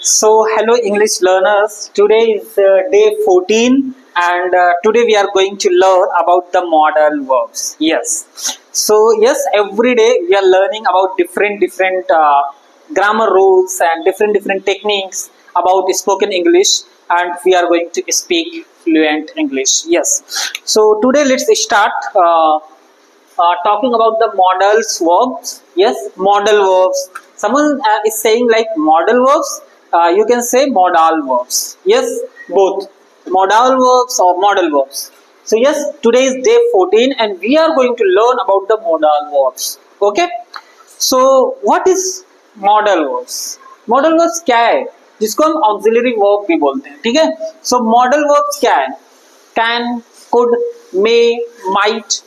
So, hello English learners. Today is day 14, and today we are going to learn about the modal verbs. Yes. So, yes, every day we are learning about different grammar rules and different techniques about spoken English, and we are going to speak fluent English. Yes. So, today let's start. Talking about the modals verbs. Yes, modal verbs. Someone is saying like modal verbs. You can say modal verbs. Yes, both modal verbs or modal verbs. So yes, today is day 14 and we are going to learn about the modal verbs. Okay. So what is modal verbs? Modal verbs क्या है जिसको हम auxiliary verb भी बोलते हैं. ठीक है. So modal verbs क्या है? Can, could, may, might.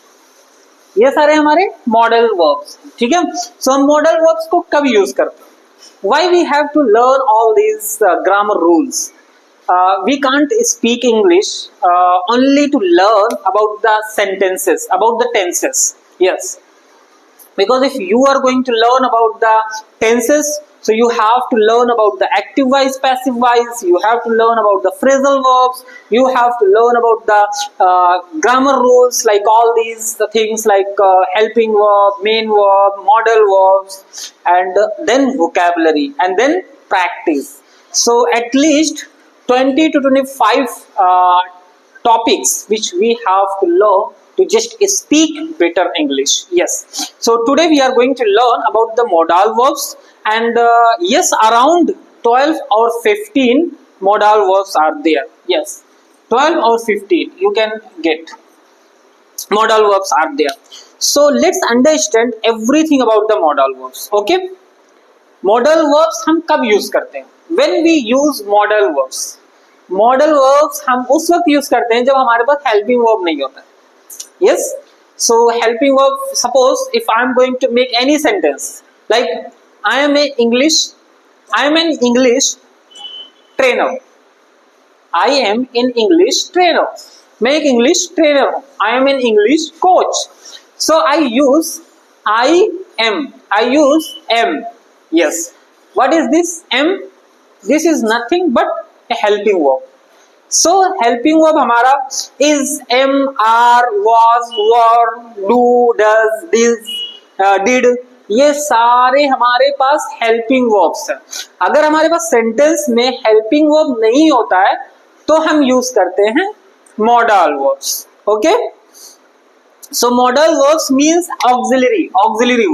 ये सारे हमारे मॉडल वर्ब्स. ठीक है. सो हम मॉडल वर्ब्स को कब यूज करते हैं? Why we have to learn all these grammar rules? We can't speak English only to learn about the sentences, about the tenses. Yes, because if you are going to learn about the tenses, so you have to learn about the active voice, passive voice, you have to learn about the phrasal verbs, you have to learn about the grammar rules, like all these things like helping verb, main verb, modal verbs, and then vocabulary and then practice. So at least 20 to 25 topics which we have to learn to just speak better English. Yes. So today we are going to learn about the modal verbs, and yes, around 12 or 15 modal verbs are there. Yes, 12 or 15 you can get modal verbs are there. So let's understand everything about the modal verbs. Okay. Modal verbs हम कब use करते हैं? When we use modal verbs. Modal verbs हम उस वक्त use करते हैं जब हमारे पास helping verb नहीं होता है. Yes, so helping verb, suppose if I am going to make any sentence like I am an English trainer. I am an English trainer. मैं एक English trainer हूँ. I am an English coach. So I use am. Yes. What is this am? This is nothing but a helping verb. So helping verb हमारा is, am, are, was, were, do, does, did. ये सारे हमारे पास helping verbs हैं. अगर हमारे पास sentence में helping verb नहीं होता है तो हम use करते हैं modal verbs. Okay? So modal verbs means auxiliary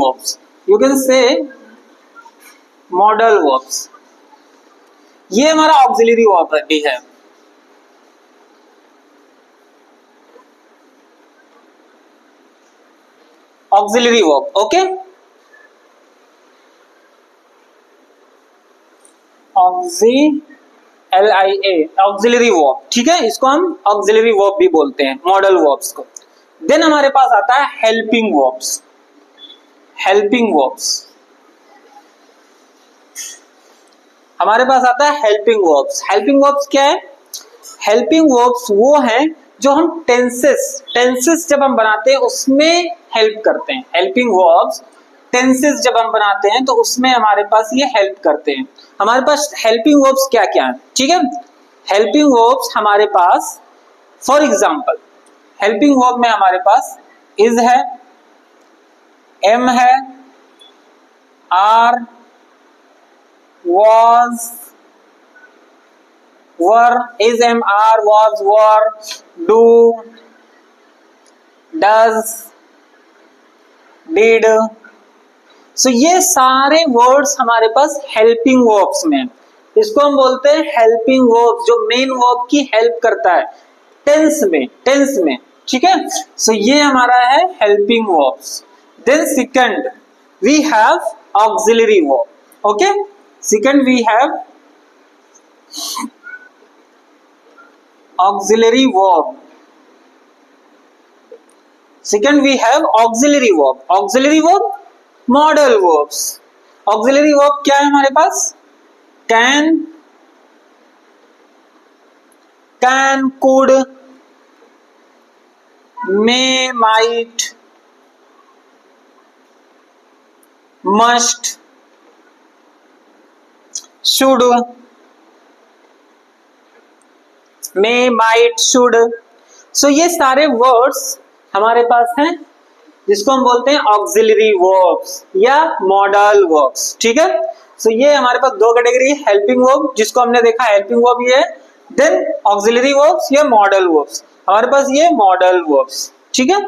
verbs. You can say modal verbs. ये हमारा auxiliary verb भी है. Auxiliary verb. Okay, auxiliary verb. ठीक है, इसको हम ऑक्सिलरी वर्ब भी बोलते हैं मॉडल वर्ब्स को. देन हमारे पास आता है हेल्पिंग वर्ब्स. हमारे पास आता है हेल्पिंग वर्ब्स क्या है? हेल्पिंग वर्ब्स वो हैं जो हम टेंसेस जब हम बनाते हैं उसमें हेल्प करते हैं. हेल्पिंग वर्ब्स टेंसेस जब हम बनाते हैं तो उसमें हमारे पास ये हेल्प करते हैं. हमारे पास हेल्पिंग वर्ब्स क्या क्या है? ठीक है, हेल्पिंग वर्ब्स हमारे पास, फॉर एग्जांपल हेल्पिंग वर्ब में हमारे पास इज है, एम है, are, was, were, is, am, are, was, were, do, does, did. So ये सारे वर्ड्स हमारे पास हेल्पिंग वर्ब्स में. इसको हम बोलते हैं हेल्पिंग वर्ब, जो मेन वर्ब की हेल्प करता है टेंस में. ठीक है. सो ये हमारा है helping verbs. Then second we have auxiliary verb. Okay, second we have auxiliary verb. Second we have auxiliary verb, modal verbs. Auxiliary verb क्या है हमारे पास? Can, could, may, might, must, should, may, might, should. So ये सारे words हमारे पास हैं जिसको हम बोलते हैं ऑक्सिलरी वर्ब्स या मॉडल वर्ब्स, ठीक है। सो ये हमारे पास दो कैटेगरी, हेल्पिंग वर्ब जिसको हमने देखा हेल्पिंग वर्ब ये है, देन ऑक्सिलरी वर्ब्स या मॉडल वर्ब्स, हमारे पास ये मॉडल वर्ब्स, ठीक है।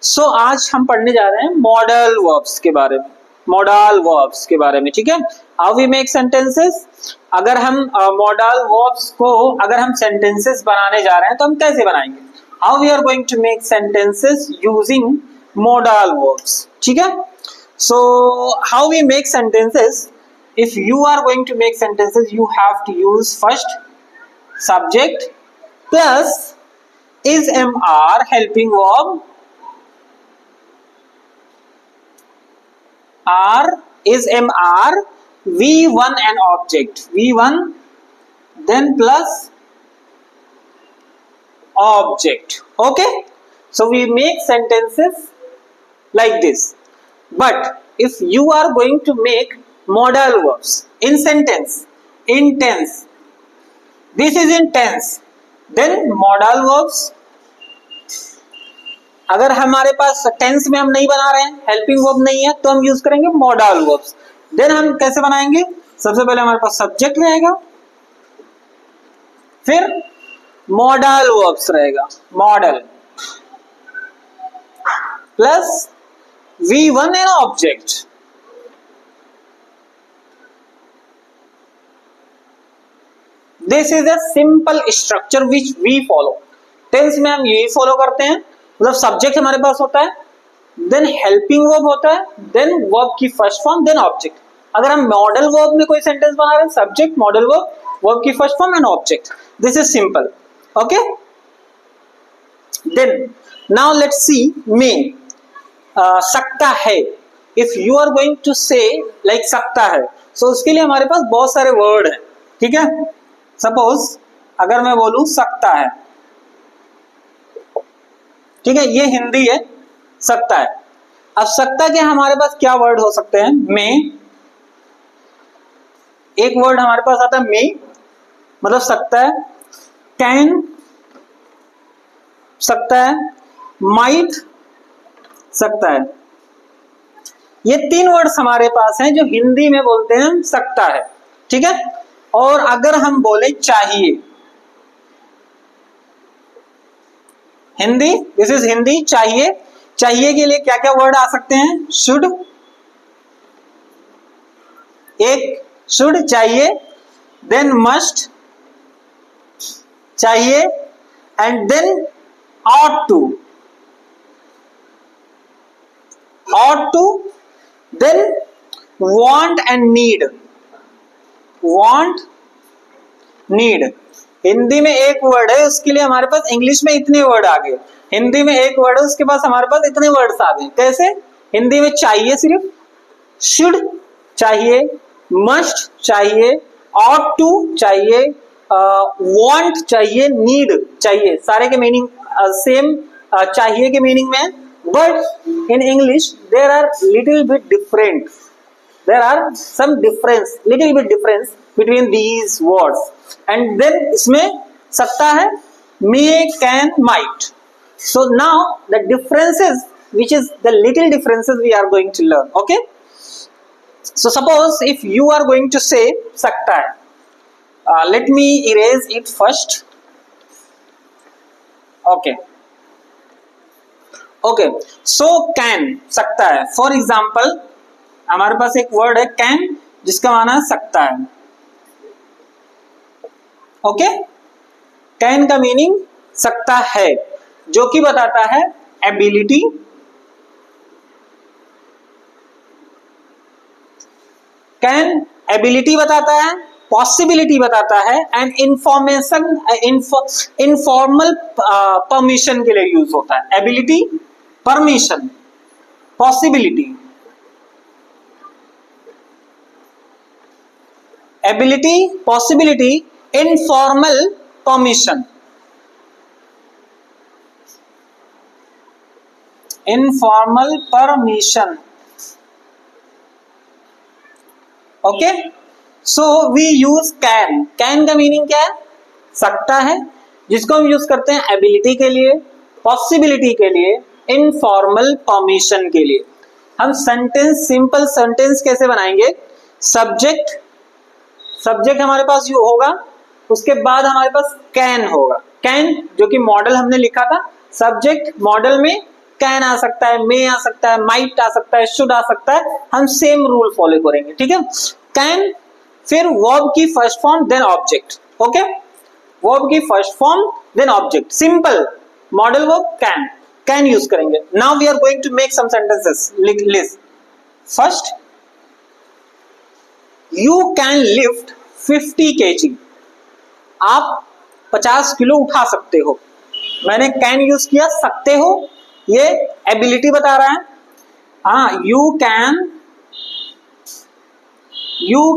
सो आज हम पढ़ने जा रहे हैं मॉडल वर्ब्स के बारे में, मॉडल वर्ब्स के बारे में, ठीक है। हाउ वी मेक सेंटेंसेस, अगर हम मॉडल वर्ब्स को अगर हम सेंटेंसेस बनाने जा रहे हैं तो हम कैसे बनाएंगे, how we are going to make sentences using modal verbs, ठीक है। So how we make sentences, if you are going to make sentences you have to use first subject plus is mr helping verb r is mr v1 an object v1 then plus object, okay। So we make sentences like this, but if you are going to make modal verbs in sentence in tense, this is in tense, then modal verbs अगर हमारे past tense में हम नहीं बना रहे हैं, helping verb नहीं है, तो हम यूज करेंगे मॉडल वर्ब्स। देन हम कैसे बनाएंगे, सबसे पहले हमारे पास सब्जेक्ट रहेगा, फिर मॉडल वर्ब्स रहेगा, model plus V1 an object, this is a simple structure which we follow। Tense में हम यही फॉलो करते हैं, मतलब सब्जेक्ट हमारे पास होता है, देन हेल्पिंग वर्ब होता है, देन वर्ब की फर्स्ट फॉर्म, देन ऑब्जेक्ट। अगर हम मॉडल वर्ब में कोई सेंटेंस बना रहे हैं, सब्जेक्ट मॉडल वर्ब, वर्ब की first form and object, this is simple, okay. Then now let's see may, सकता है, if you are going to say like सकता है, सो उसके लिए हमारे पास बहुत सारे वर्ड हैं, ठीक है। सपोज अगर मैं बोलूं सकता है, ठीक है, ये हिंदी है, सकता है। अब सकता के हमारे पास क्या वर्ड हो सकते हैं, मे, एक वर्ड हमारे पास आता है मे, मतलब सकता है, कैन सकता है, माइट सकता है, ये तीन वर्ड्स हमारे पास हैं जो हिंदी में बोलते हैं सकता है, ठीक है। और अगर हम बोले चाहिए, हिंदी, दिस इज हिंदी, चाहिए, चाहिए के लिए क्या क्या वर्ड आ सकते हैं, शुड, एक शुड चाहिए, देन मस्ट चाहिए, and then ought to, ought to, then want and need, want, need। Hindi में एक वर्ड है, उसके लिए हमारे पास इंग्लिश में इतने वर्ड आ गए, हिंदी में एक वर्ड है, उसके पास हमारे पास इतने वर्ड्स आ गए। कैसे, हिंदी में चाहिए सिर्फ, शुड चाहिए, मस्ट चाहिए, ought to चाहिए, want चाहिए, need चाहिए, सारे के मीनिंग सेम चाहिए के मीनिंग में, but in English there are little bit different, there are some difference, little bit difference between these words. And then इसमें सकता है, may, can, might. So now the differences which is the little differences we are going to learn, okay। So suppose if you are going to say सकता है, let me erase it first, okay, okay। So can सकता है, for example हमारे पास एक word है can जिसका माना है सकता है, ओके। can का मीनिंग सकता है, जो कि बताता है एबिलिटी, कैन एबिलिटी बताता है, पॉसिबिलिटी बताता है, एंड इंफॉर्मेशन, इनफॉर्मल परमिशन के लिए यूज होता है। Ability, permission, possibility, ability, possibility, informal permission, informal permission, okay. So we use can, can का मीनिंग क्या है, सकता है, जिसको हम यूज करते हैं एबिलिटी के लिए, पॉसिबिलिटी के लिए, इनफॉर्मल परमिशन के लिए। हम सेंटेंस, सिंपल सेंटेंस कैसे बनाएंगे? सब्जेक्ट हमारे पास जो होगा, उसके बाद हमारे पास कैन होगा। कैन जो कि मॉडल हमने लिखा था, सब्जेक्ट मॉडल में कैन आ सकता है, मे आ सकता है, माइट आ सकता है, शुड आ सकता है। हम सेम रूल फॉलो करेंगे, ठीक है। कैन, फिर वर्ब की first form then object. Okay, verb की first form then object, simple modal verb can use करेंगे। Now we are going to make some sentences. List first, you can lift 50 kg। आप 50 kilo उठा सकते हो। मैंने can use किया, सकते हो, ये एबिलिटी बता रहा है। हाँ, यू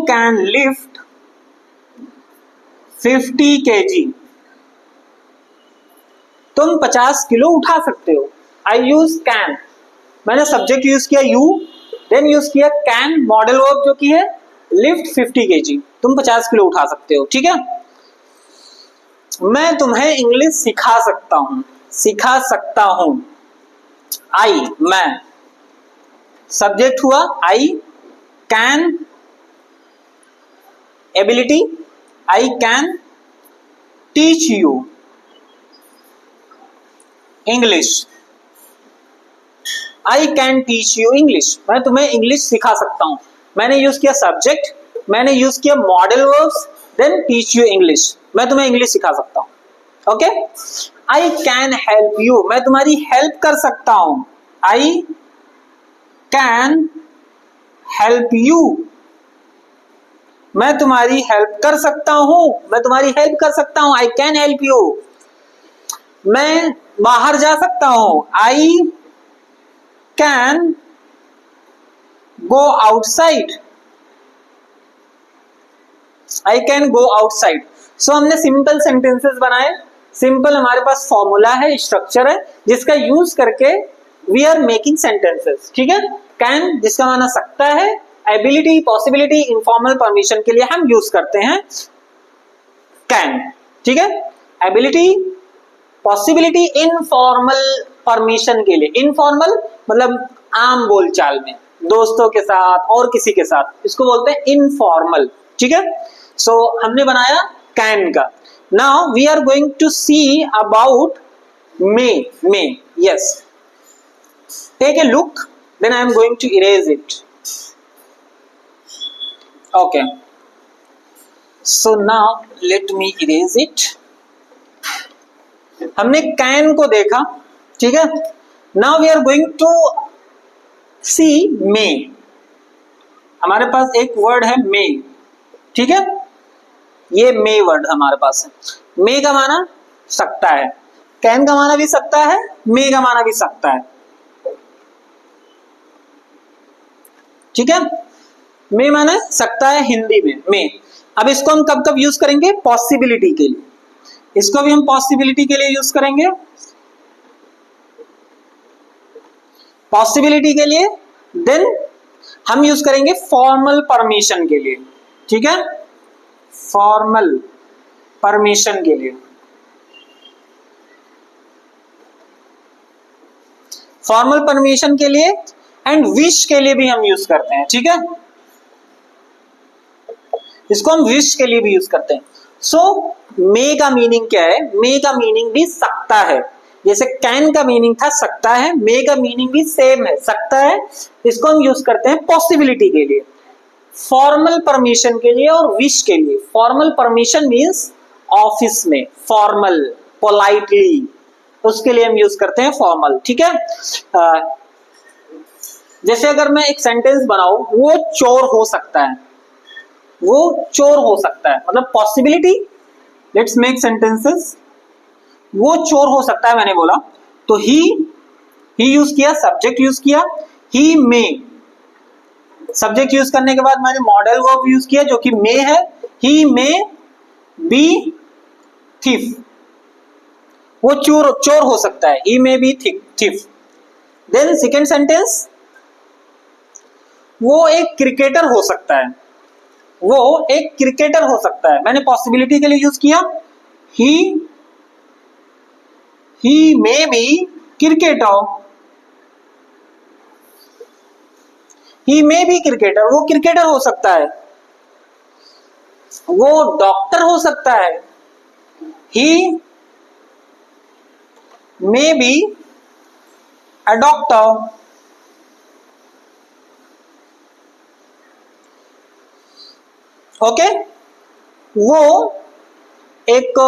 कैन लिफ्ट 50 kg। तुम 50 किलो उठा सकते हो। आई यूज कैन, मैंने सब्जेक्ट यूज किया यू, देन यूज किया कैन, मॉडल वर्ब जो कि है लिफ्ट 50 kg। तुम 50 किलो उठा सकते हो, ठीक है। मैं तुम्हें इंग्लिश सिखा सकता हूं। आई, मैं, सब्जेक्ट हुआ I, can ability, I can teach you English. I can teach you English, मैं तुम्हें इंग्लिश सिखा सकता हूं। मैंने यूज किया सब्जेक्ट, मैंने यूज किया modal verbs, then teach you English, मैं तुम्हें इंग्लिश सिखा सकता हूं। Okay, I can help you, मैं तुम्हारी हेल्प कर सकता हूं। आई कैन हेल्प यू, मैं तुम्हारी हेल्प कर सकता हूं, मैं तुम्हारी हेल्प कर सकता हूं। I can help you. मैं बाहर जा सकता हूं। I can go outside, I can go outside. So हमने सिंपल सेंटेंसेस बनाए। सिंपल हमारे पास फॉर्मूला है, स्ट्रक्चर है, जिसका यूज करके वी आर मेकिंग सेंटेंसेस, ठीक है। कैन जिसका माना सकता है, एबिलिटी, पॉसिबिलिटी, इनफॉर्मल परमिशन के लिए हम यूज करते हैं कैन, ठीक है। एबिलिटी, पॉसिबिलिटी, इनफॉर्मल परमिशन के लिए, इनफॉर्मल मतलब आम बोलचाल में, दोस्तों के साथ और किसी के साथ, इसको बोलते हैं इनफॉर्मल, ठीक है। सो हमने बनाया कैन का। Now we are going to see about may. Yes, take a look, then I am going to erase it. Okay, so now let me erase it. हमने कैन को देखा, ठीक है। Now we are going to see may. हमारे पास एक word है मे, ठीक है। ये मे वर्ड हमारे पास है। मे का माना सकता है, कैन का माना भी सकता है, मे का माना भी सकता है, ठीक है। मे माना सकता है हिंदी में, मे। अब इसको हम कब कब यूज करेंगे? पॉसिबिलिटी के लिए। इसको भी हम पॉसिबिलिटी के लिए यूज करेंगे, पॉसिबिलिटी के लिए। देन हम यूज करेंगे फॉर्मल परमिशन के लिए, ठीक है, फॉर्मल परमिशन के लिए। फॉर्मल परमिशन के लिए एंड विश के लिए भी हम यूज करते हैं, ठीक है। इसको हम विश के लिए भी यूज करते हैं। सो मे का मीनिंग क्या है? मे का मीनिंग भी सकता है, जैसे कैन का मीनिंग था सकता है, मे का मीनिंग भी सेम है, सकता है। इसको हम यूज करते हैं पॉसिबिलिटी के लिए, फॉर्मल परमिशन के लिए और विश के लिए। फॉर्मल परमिशन मींस ऑफिस में फॉर्मल, पोलाइटली, उसके लिए हम यूज करते हैं फॉर्मल, ठीक है। जैसे अगर मैं एक सेंटेंस बनाऊं, वो चोर हो सकता है, वो चोर हो सकता है, मतलब पॉसिबिलिटी। Let's make sentences. वो चोर हो सकता है मैंने बोला, तो ही यूज किया, सब्जेक्ट यूज किया, ही मे। सब्जेक्ट यूज करने के बाद मैंने मॉडल वर्ब यूज किया जो कि मे है, ही मे बी थीफ। वो चोर हो सकता है, he may be thief. Then second sentence, वो एक क्रिकेटर हो सकता है, वो एक क्रिकेटर हो सकता है। मैंने पॉसिबिलिटी के लिए यूज किया, ही he may be cricketer, he may be cricketer, वो क्रिकेटर हो सकता है, वो डॉक्टर हो सकता है, he may be a doctor, okay वो एक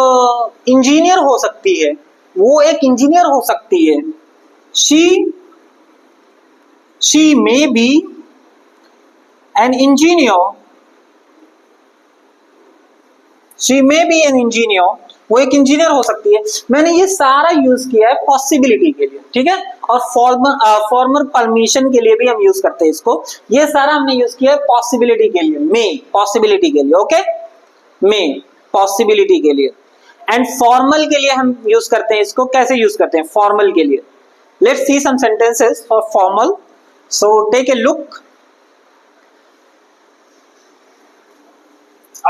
इंजीनियर हो सकती है, वो एक इंजीनियर हो सकती है, she may be an engineer, she may be an engineer, वो एक इंजीनियर हो सकती है। मैंने ये सारा यूज किया है पॉसिबिलिटी के लिए, ठीक है, और फॉर्मल परमिशन के लिए भी हम यूज करते हैं इसको। ये सारा हमने यूज किया है पॉसिबिलिटी के लिए, मे पॉसिबिलिटी के लिए, ओके, मे पॉसिबिलिटी के लिए। एंड फॉर्मल के लिए हम यूज करते हैं इसको, कैसे यूज करते हैं फॉर्मल के लिए? Let's see some sentences for formal. So take a look,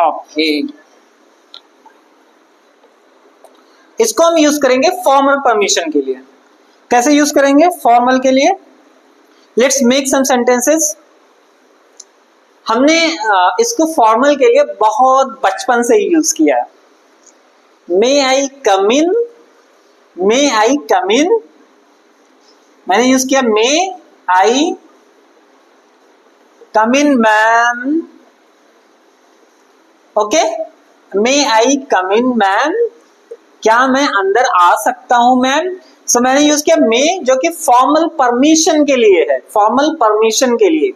okay, इसको हम यूज करेंगे फॉर्मल परमिशन के लिए। कैसे यूज करेंगे फॉर्मल के लिए? Let's make some sentences. हमने इसको फॉर्मल के लिए बहुत बचपन से ही यूज किया है। मे I come in, may I come इन, मैंने यूज किया may I come in ma'am, okay, may I come in ma'am, क्या मैं अंदर आ सकता हूं मैम? सो मैंने यूज किया मे, जो कि फॉर्मल परमिशन के लिए है, फॉर्मल परमिशन के लिए।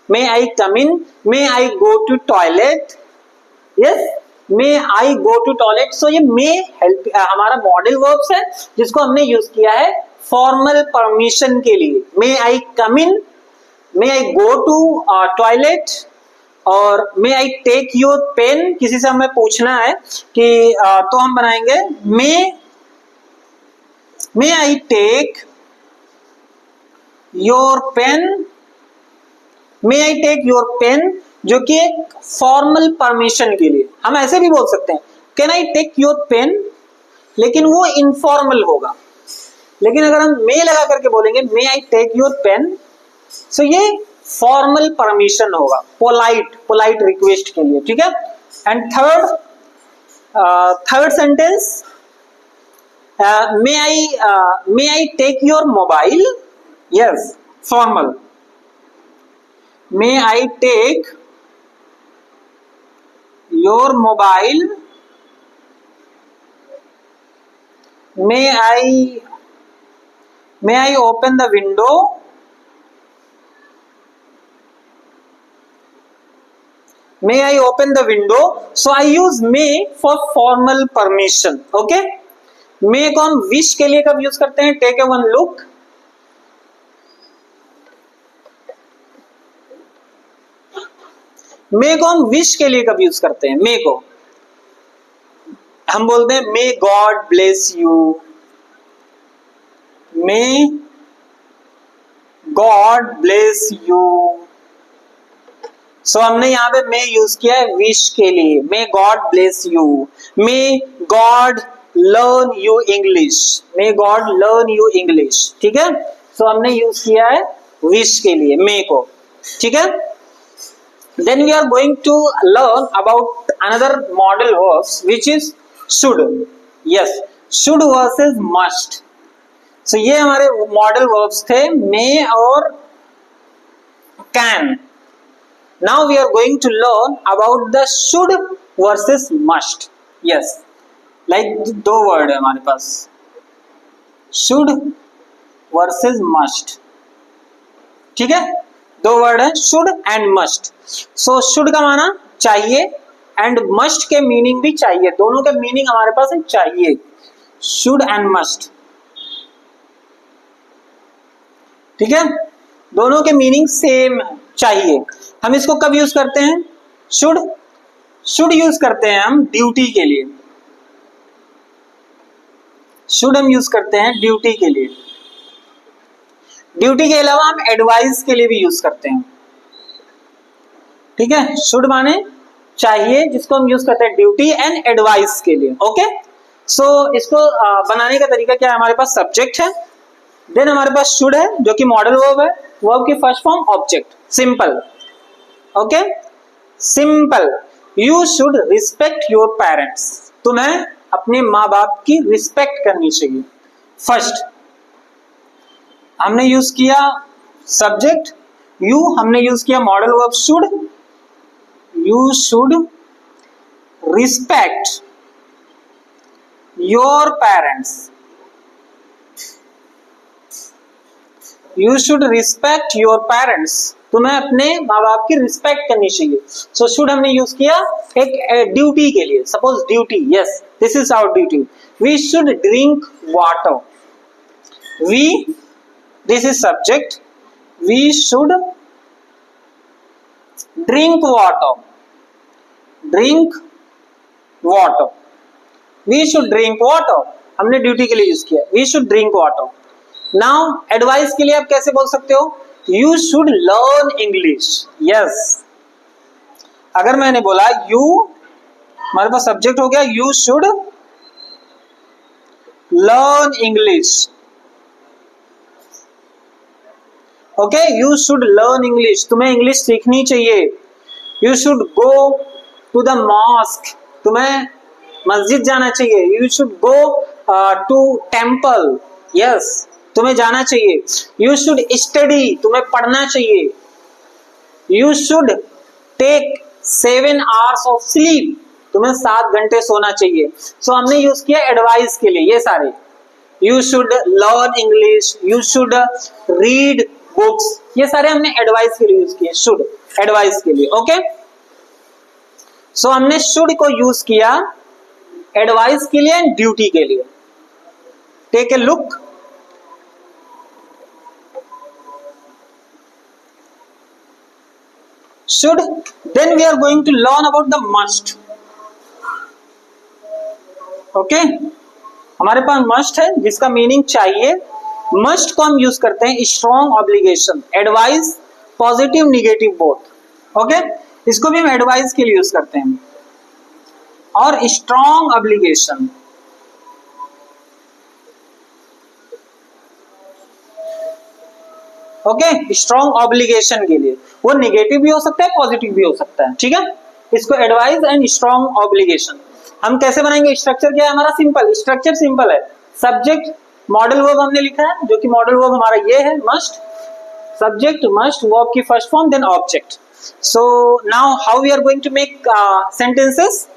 May I come in, may I go to toilet, yes, may I go to toilet. So ये मे हेल्प हमारा मॉडल वर्ब्स है जिसको हमने यूज किया है फॉर्मल परमिशन के लिए। May I come in, may I go to toilet, और may I take your pen, किसी से हमें पूछना है कि तो हम बनाएंगे may I take your pen, may I take your pen, जो कि एक फॉर्मल परमिशन के लिए। हम ऐसे भी बोल सकते हैं can I take your pen, लेकिन वो इनफॉर्मल होगा। लेकिन अगर हम मे लगा करके बोलेंगे may I take your pen, so ये फॉर्मल परमिशन होगा, पोलाइट रिक्वेस्ट के लिए, ठीक है। And third sentence, may I take your mobile, yes, formal, may I take your mobile, may I open the window, may I open the window? So I use may for formal permission, okay। may को हम wish के लिए कब use करते हैं? take a one look, may को हम wish के लिए कब यूज करते हैं? may को हम बोलते हैं may God bless you, may God bless you। सो हमने यहाँ पे मे यूज किया है विश के लिए, may God bless you, may God learn you English, may God learn you English, ठीक है। सो हमने यूज किया है विश के लिए मे को, ठीक है। Then we are going to learn about another modal verbs which is should, yes, should versus must. So ये हमारे मॉडल वर्ब्स थे मे और can. Now we are going to learn about the should versus must. Yes, like दो word है हमारे पास, should versus must, ठीक है, दो वर्ड है should and must। So should का माना चाहिए and must के मीनिंग भी चाहिए, दोनों के मीनिंग हमारे पास है चाहिए, should and must, ठीक है, दोनों के मीनिंग सेम चाहिए। हम इसको कब यूज करते हैं? शुड यूज करते हैं हम ड्यूटी के लिए, शुड हम यूज करते हैं ड्यूटी के लिए। ड्यूटी के अलावा हम एडवाइस के लिए भी यूज करते हैं, ठीक है। शुड माने चाहिए, जिसको हम यूज करते हैं ड्यूटी एंड एडवाइस के लिए, ओके। सो इसको बनाने का तरीका क्या है, हमारे पास सब्जेक्ट है, देन हमारे पास शुड है जो कि मॉडल वर्ब है, वर्ब की first form object, simple. Okay, simple. You should respect your parents, तुम्हें अपने माँ बाप की रिस्पेक्ट करनी चाहिए। फर्स्ट हमने यूज किया सब्जेक्ट यू, हमने यूज किया modal verb should. You should respect your parents, you should respect your parents, तुम्हें अपने माँ बाप की रिस्पेक्ट करनी चाहिए। सो शुड हमने यूज किया एक ड्यूटी के लिए, suppose duty, yes this is our duty, we should drink water, we, this is subject, we should drink water, drink water, we should drink water, हमने ड्यूटी के लिए यूज किया, we should drink water. Now advice के लिए आप कैसे बोल सकते हो, you should learn English, yes. अगर मैंने बोला यू, हमारे पास सब्जेक्ट हो गया, you should learn English, okay, you should learn English, तुम्हें इंग्लिश सीखनी चाहिए। You should go to the mosque, तुम्हें मस्जिद जाना चाहिए। You should go to temple, yes तुम्हें जाना चाहिए। यू शुड स्टडी, तुम्हें पढ़ना चाहिए। You should take 7 hours of sleep, तुम्हें 7 घंटे सोना चाहिए। सो हमने यूज किया एडवाइस के लिए ये सारे, you should learn English, you should read books, ये सारे हमने एडवाइस के लिए यूज किए, शुड एडवाइस के लिए। ओके, सो हमने शुड को यूज किया एडवाइस के लिए एंड ड्यूटी के लिए। Take a look, should, then we are going to learn about the must. okay, हमारे पास must है जिसका मीनिंग चाहिए। must को हम यूज करते हैं strong obligation, advice, positive negative both. Okay, इसको भी हम एडवाइस के लिए यूज करते हैं। और strong obligation, okay, strong obligation के लिए वो निगेटिव भी हो सकता है, पॉजिटिव भी हो सकता है, ठीक है। इसको एडवाइस एंड स्ट्रॉन्ग ऑब्लिगेशन हम कैसे बनाएंगे, स्ट्रक्चर क्या है हमारा, सिंपल, स्ट्रक्चर सिंपल है। सब्जेक्ट मॉडल वर्ब हमने लिखा है जो कि मॉडल वर्ब हमारा ये है, मस्ट, सब्जेक्ट मस्ट, वर्ब की first form, then object. So now how we are going to make sentences,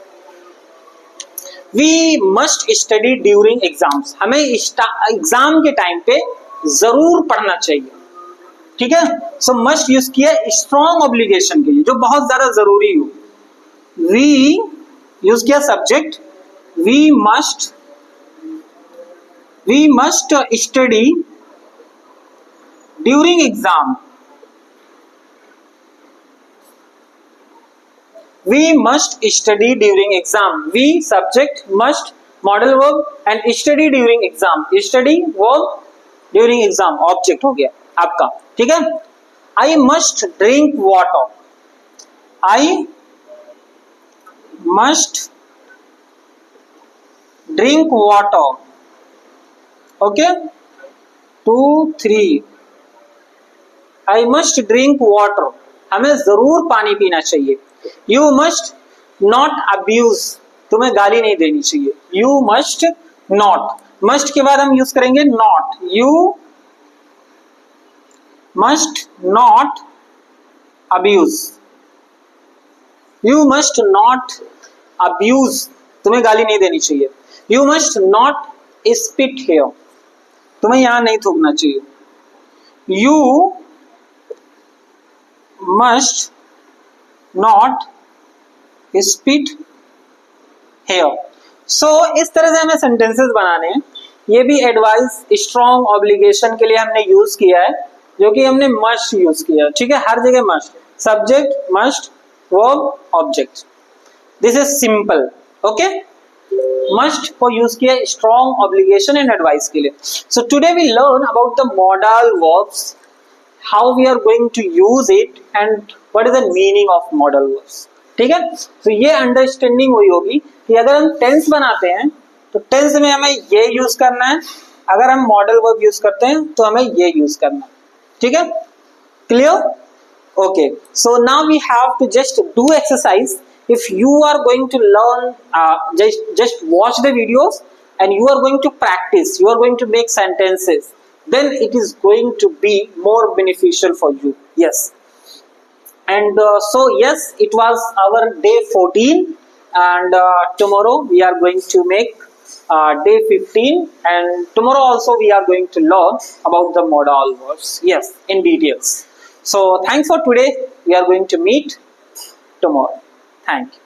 we must study during exams, हमें एग्जाम के टाइम पे जरूर पढ़ना चाहिए, ठीक है। सो मस्ट यूज किया स्ट्रॉन्ग ऑब्लिगेशन के लिए जो बहुत ज्यादा जरूरी हो। वी यूज किया subject, we must study during exam, we must study during exam, we subject, must modal verb and study during exam, study verb, during exam object हो गया आपका, ठीक है। I must drink water, I must drink water, okay, 2 3, I must drink water, हमें जरूर पानी पीना चाहिए। यू मस्ट नॉट अब्यूज, तुम्हें गाली नहीं देनी चाहिए। यू मस्ट नॉट, मस्ट के बाद हम यूज करेंगे not, you must not abuse, you must not abuse, तुम्हें गाली नहीं देनी चाहिए। You must not spit here, तुम्हें यहां नहीं थूकना चाहिए। You must not spit here. So इस तरह से हमें सेंटेंसेस बनाने हैं। ये भी एडवाइस स्ट्रॉन्ग ऑब्लिगेशन के लिए हमने यूज किया है जो कि हमने मस्ट यूज किया, ठीक है। हर जगह must, subject must, verb object, this is simple, okay. Must को यूज किया स्ट्रॉन्ग ऑब्लिगेशन एंड एडवाइस के लिए। So today we learn about the modal verbs, how we are going to use it and what is the meaning of modal verbs, ठीक है। तो ये understanding हुई होगी कि अगर हम टेंस बनाते हैं तो टेंस में हमें ये यूज करना है, अगर हम मॉडल वर्ब यूज करते हैं तो हमें ये यूज करना है, ठीक है, clear? Okay, so now we have to just do exercise. If you are going to learn, just watch the videos and you are going to practice, you are going to make sentences, then it is going to be more beneficial for you. Yes, and so yes, it was our day 14, and tomorrow we are going to make day 15, and tomorrow also we are going to learn about the modal verbs, yes, in details. So thanks for today. We are going to meet tomorrow. Thank you.